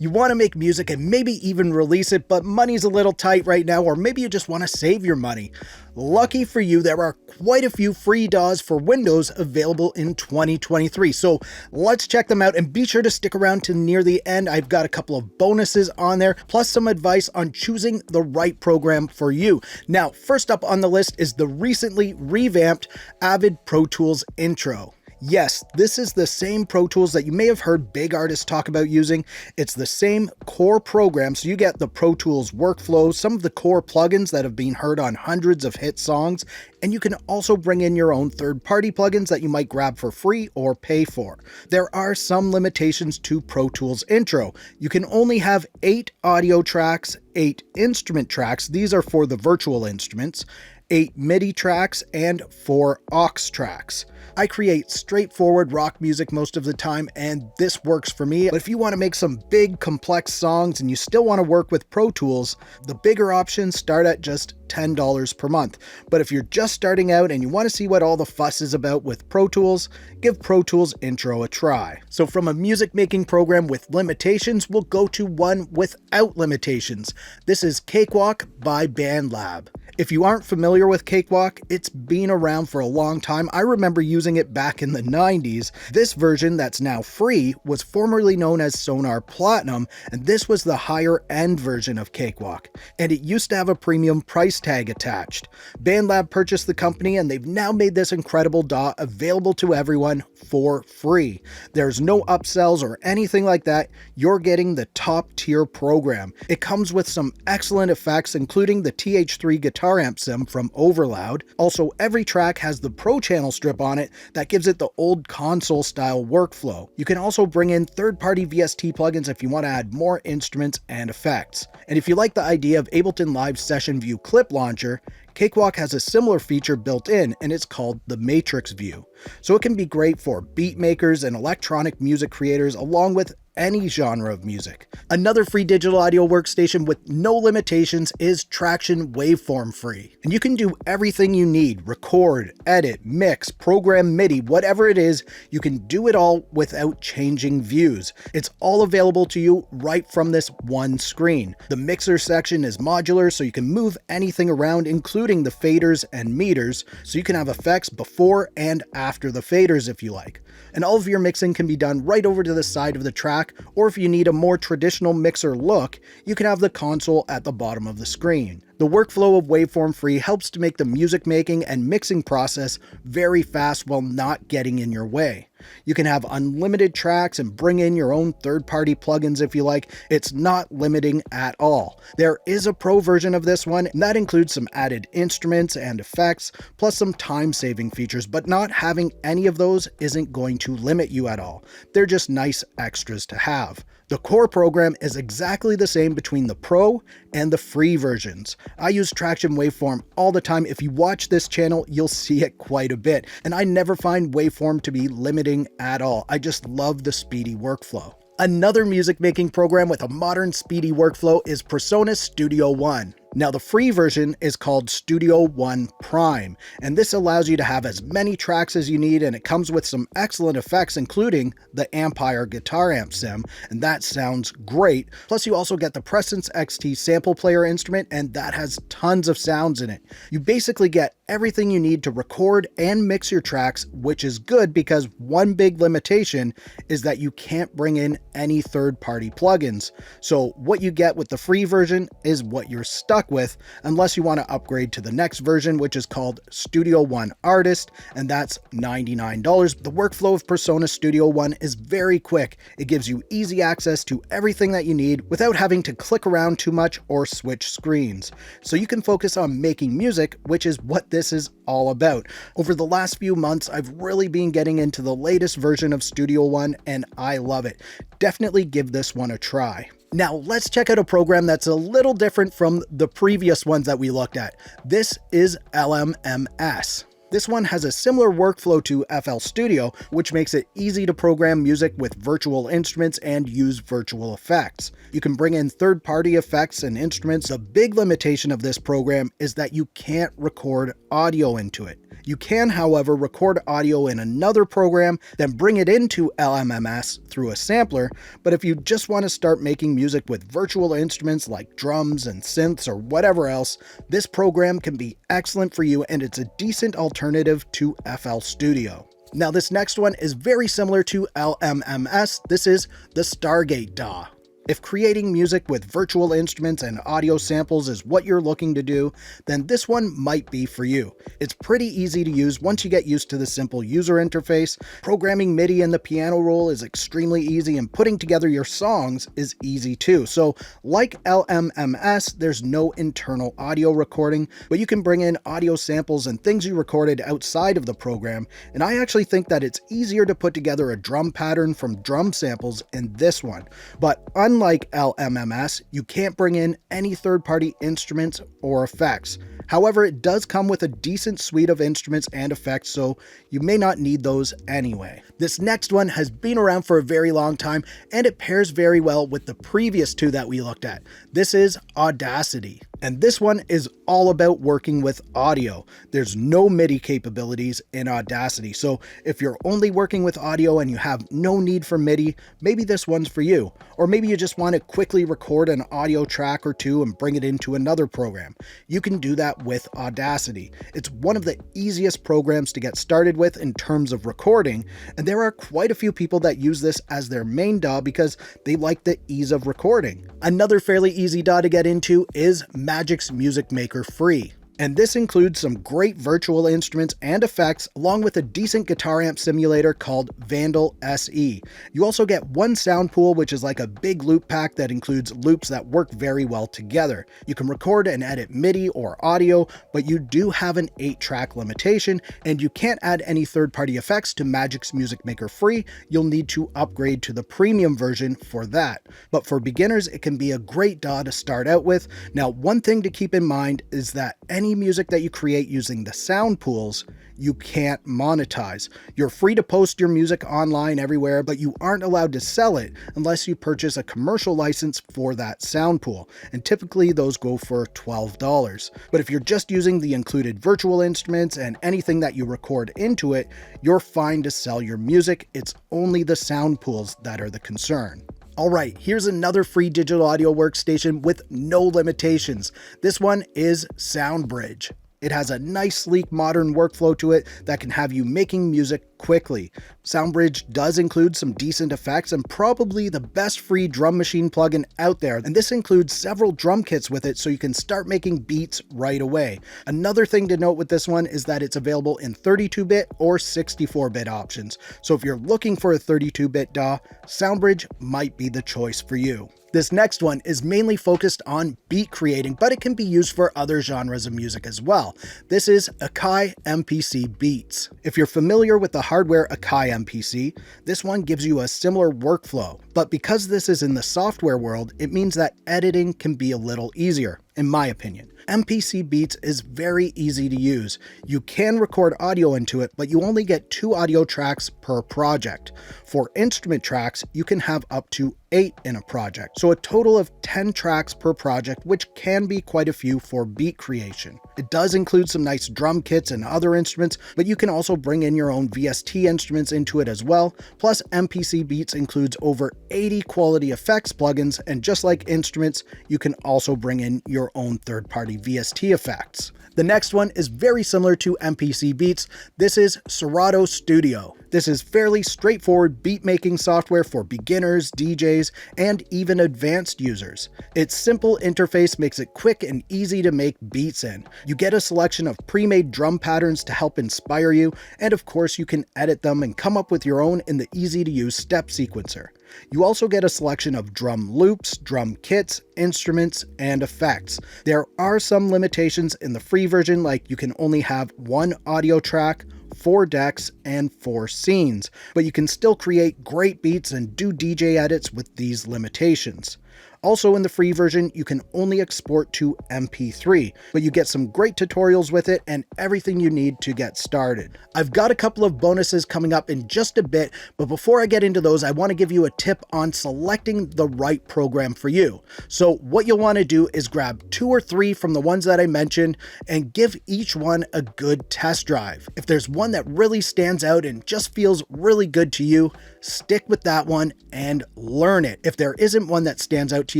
You want to make music and maybe even release it, but money's a little tight right now, or maybe you just want to save your money. Lucky for you, there are quite a few free DAWs for Windows available in 2023. So let's check them out, and be sure to stick around to near the end. I've got a couple of bonuses on there, plus some advice on choosing the right program for you. Now, first up on the list is the recently revamped Avid Pro Tools Intro. Yes, this is the same Pro Tools that you may have heard big artists talk about using. It's the same core program, so you get the Pro Tools workflow, some of the core plugins that have been heard on hundreds of hit songs, and you can also bring in your own third-party plugins that you might grab for free or pay for. There are some limitations to Pro Tools Intro. You can only have 8 audio tracks, 8 instrument tracks, these are for the virtual instruments, 8 MIDI tracks, and 4 aux tracks. I create straightforward rock music most of the time, and this works for me. But if you want to make some big, complex songs and you still want to work with Pro Tools, the bigger options start at just $10 per month. But if you're just starting out and you want to see what all the fuss is about with Pro Tools, give Pro Tools Intro a try. So from a music making program with limitations, we'll go to one without limitations. This is Cakewalk by Bandlab. If you aren't familiar with Cakewalk, it's been around for a long time. I remember using it back in the 90s. This version that's now free was formerly known as Sonar Platinum, and this was the higher end version of Cakewalk. And it used to have a premium price tag attached. Bandlab purchased the company, and they've now made this incredible DAW available to everyone for free. There's no upsells or anything like that. You're getting the top tier program. It comes with some excellent effects, including the TH3 guitar amp sim from Overloud. Also, every track has the Pro Channel strip on it that gives it the old console style workflow. You can also bring in third-party VST plugins if you want to add more instruments and effects. And if you like the idea of Ableton Live Session View Clip Launcher, Cakewalk has a similar feature built in, and it's called the Matrix View. So it can be great for beat makers and electronic music creators, along with any genre of music. Another free digital audio workstation with no limitations is Tracktion Waveform Free. And you can do everything you need: record, edit, mix, program MIDI, whatever it is, you can do it all without changing views. It's all available to you right from this one screen. The mixer section is modular, so you can move anything around, including the faders and meters, so you can have effects before and after the faders if you like. And all of your mixing can be done right over to the side of the track, or if you need a more traditional mixer look, you can have the console at the bottom of the screen. The workflow of Waveform Free helps to make the music making and mixing process very fast while not getting in your way. You can have unlimited tracks and bring in your own third-party plugins if you like. It's not limiting at all. There is a pro version of this one, and that includes some added instruments and effects, plus some time-saving features, but not having any of those isn't going to limit you at all. They're just nice extras to have. The core program is exactly the same between the Pro and the free versions. I use Tracktion Waveform all the time. If you watch this channel, you'll see it quite a bit, and I never find Waveform to be limiting at all. I just love the speedy workflow. Another music making program with a modern speedy workflow is Presonus Studio One. Now, the free version is called Studio One Prime, and this allows you to have as many tracks as you need, and it comes with some excellent effects, including the Ampire guitar amp sim, and that sounds great. Plus, you also get the Presonus XT sample player instrument, and that has tons of sounds in it. You basically get everything you need to record and mix your tracks, which is good because one big limitation is that you can't bring in any third-party plugins. So what you get with the free version is what you're stuck with, unless you want to upgrade to the next version, which is called Studio One Artist, and that's $99. The workflow of Presonus Studio One is very quick. It gives you easy access to everything that you need without having to click around too much or switch screens. So you can focus on making music, which is what this is all about. Over the last few months, I've really been getting into the latest version of Studio One, and I love it. Definitely give this one a try. Now let's check out a program that's a little different from the previous ones that we looked at. This is LMMS. This one has a similar workflow to FL Studio, which makes it easy to program music with virtual instruments and use virtual effects. You can bring in third-party effects and instruments. The big limitation of this program is that you can't record audio into it. You can, however, record audio in another program, then bring it into LMMS through a sampler, but if you just want to start making music with virtual instruments like drums and synths or whatever else, this program can be excellent for you, and it's a decent alternative to FL Studio. Now, this next one is very similar to LMMS. This is the Stargate DAW. If creating music with virtual instruments and audio samples is what you're looking to do, then this one might be for you. It's pretty easy to use once you get used to the simple user interface. Programming MIDI in the piano roll is extremely easy, and putting together your songs is easy too. So like LMMS, there's no internal audio recording, but you can bring in audio samples and things you recorded outside of the program. And I actually think that it's easier to put together a drum pattern from drum samples in this one. But unlike LMMS, you can't bring in any third-party instruments or effects. However, it does come with a decent suite of instruments and effects, so you may not need those anyway. This next one has been around for a very long time, and it pairs very well with the previous two that we looked at. This is Audacity. And this one is all about working with audio. There's no MIDI capabilities in Audacity. So if you're only working with audio and you have no need for MIDI, maybe this one's for you. Or maybe you just want to quickly record an audio track or two and bring it into another program. You can do that with Audacity. It's one of the easiest programs to get started with in terms of recording, and there are quite a few people that use this as their main DAW because they like the ease of recording. Another fairly easy DAW to get into is Magix Music Maker Free. And this includes some great virtual instruments and effects, along with a decent guitar amp simulator called Vandal SE. You also get one sound pool, which is like a big loop pack that includes loops that work very well together. You can record and edit MIDI or audio, but you do have an 8-track limitation, and you can't add any third-party effects to Magix Music Maker Free. You'll need to upgrade to the premium version for that. But for beginners, it can be a great DAW to start out with. Now, one thing to keep in mind is that any music that you create using the sound pools, you can't monetize. You're free to post your music online everywhere, but you aren't allowed to sell it unless you purchase a commercial license for that sound pool. And typically those go for $12. But if you're just using the included virtual instruments and anything that you record into it, you're fine to sell your music. It's only the sound pools that are the concern. Alright, here's another free digital audio workstation with no limitations. This one is Soundbridge. It has a nice, sleek, modern workflow to it that can have you making music quickly. Soundbridge does include some decent effects and probably the best free drum machine plugin out there, and this includes several drum kits with it so you can start making beats right away. Another thing to note with this one is that it's available in 32-bit or 64-bit options, so if you're looking for a 32-bit DAW, Soundbridge might be the choice for you. This next one is mainly focused on beat creating, but it can be used for other genres of music as well. This is Akai MPC Beats. If you're familiar with the hardware Akai MPC, this one gives you a similar workflow, but because this is in the software world, it means that editing can be a little easier, in my opinion. MPC Beats is very easy to use. You can record audio into it, but you only get 2 audio tracks per project. For instrument tracks, you can have up to 8 in a project, so a total of 10 tracks per project, which can be quite a few for beat creation. It does include some nice drum kits and other instruments, but you can also bring in your own VST instruments into it as well. Plus, MPC Beats includes over 80 quality effects plugins, and just like instruments, you can also bring in your own third-party VST effects. The next one is very similar to MPC Beats. This is Serato Studio. This is fairly straightforward beat-making software for beginners, DJs, and even advanced users. Its simple interface makes it quick and easy to make beats in. You get a selection of pre-made drum patterns to help inspire you, and of course you can edit them and come up with your own in the easy-to-use step sequencer. You also get a selection of drum loops, drum kits, instruments, and effects. There are some limitations in the free version, like you can only have 1 audio track, 4 decks, and 4 scenes, but you can still create great beats and do DJ edits with these limitations. Also, in the free version, you can only export to MP3, but you get some great tutorials with it and everything you need to get started. I've got a couple of bonuses coming up in just a bit, but before I get into those, I want to give you a tip on selecting the right program for you. So what you'll want to do is grab 2 or 3 from the ones that I mentioned and give each one a good test drive. If there's one that really stands out and just feels really good to you, stick with that one and learn it. If there isn't one that stands out to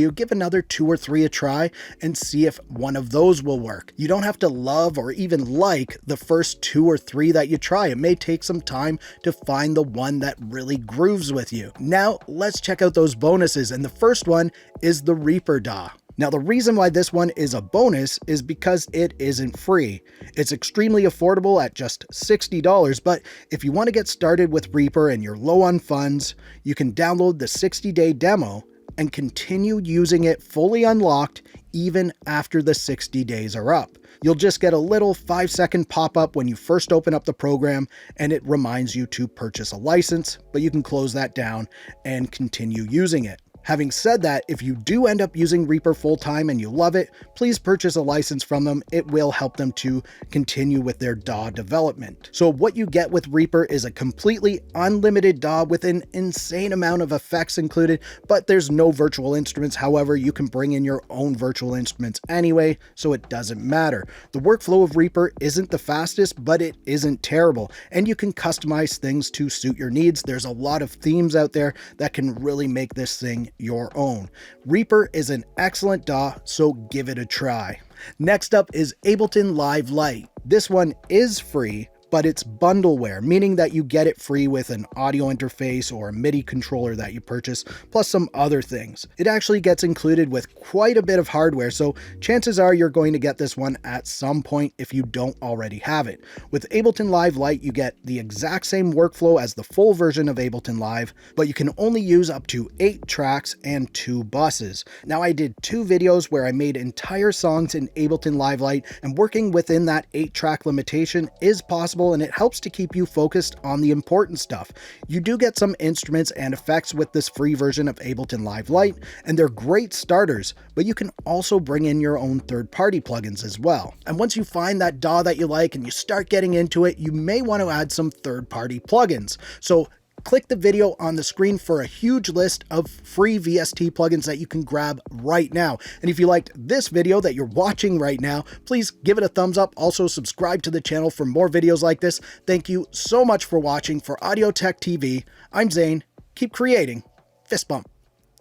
you, give another 2 or 3 a try and see if one of those will work. You don't have to love or even like the first 2 or 3 that you try. It may take some time to find the one that really grooves with you. Now let's check out those bonuses, and the first one is the Reaper DAW. Now, the reason why this one is a bonus is because it isn't free. It's extremely affordable at just $60, but if you want to get started with Reaper and you're low on funds, you can download the 60-day demo and continue using it fully unlocked even after the 60 days are up. You'll just get a little 5-second pop-up when you first open up the program, and it reminds you to purchase a license, but you can close that down and continue using it. Having said that, if you do end up using Reaper full-time and you love it, please purchase a license from them. It will help them to continue with their DAW development. So what you get with Reaper is a completely unlimited DAW with an insane amount of effects included, but there's no virtual instruments. However, you can bring in your own virtual instruments anyway, so it doesn't matter. The workflow of Reaper isn't the fastest, but it isn't terrible, and you can customize things to suit your needs. There's a lot of themes out there that can really make this thing your own. Reaper is an excellent DAW, so give it a try. Next up is Ableton Live Lite. This one is free, but it's bundleware, meaning that you get it free with an audio interface or a MIDI controller that you purchase, plus some other things. It actually gets included with quite a bit of hardware, so chances are you're going to get this one at some point if you don't already have it. With Ableton Live Lite, you get the exact same workflow as the full version of Ableton Live, but you can only use up to 8 tracks and 2 buses. Now, I did 2 videos where I made entire songs in Ableton Live Lite, and working within that 8-track limitation is possible, and it helps to keep you focused on the important stuff. You do get some instruments and effects with this free version of Ableton Live Lite, and they're great starters, but you can also bring in your own third-party plugins as well. And once you find that DAW that you like and you start getting into it, you may want to add some third-party plugins. So click the video on the screen for a huge list of free VST plugins that you can grab right now. And if you liked this video that you're watching right now, please give it a thumbs up. Also, subscribe to the channel for more videos like this. Thank you so much for watching. For Audio Tech TV, I'm Zane. Keep creating. Fist bump.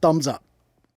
Thumbs up.